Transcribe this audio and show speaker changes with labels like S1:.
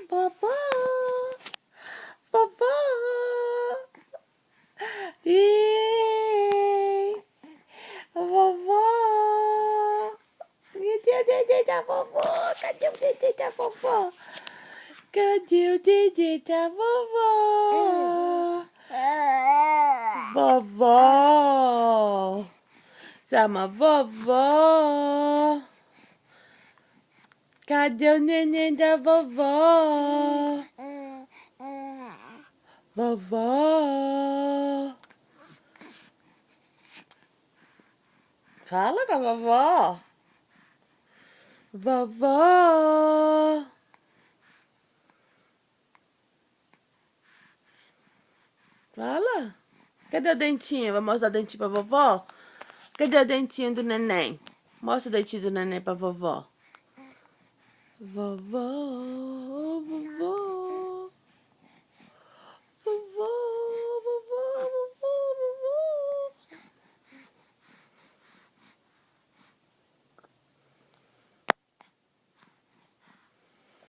S1: Vovó! Vovó! Ei! Vovó! Cadê o dedê da vovó? Cadê o dedê da vovó? Cadê o dedê da vovó? Vovó! Chama vovó! Cadê o neném da vovó? Vovó! Fala com a vovó! Vovó! Fala! Cadê o dentinho? Vai mostrar o dentinho pra vovó? Cadê o dentinho do neném? Mostra o dentinho do neném pra vovó. Vovó!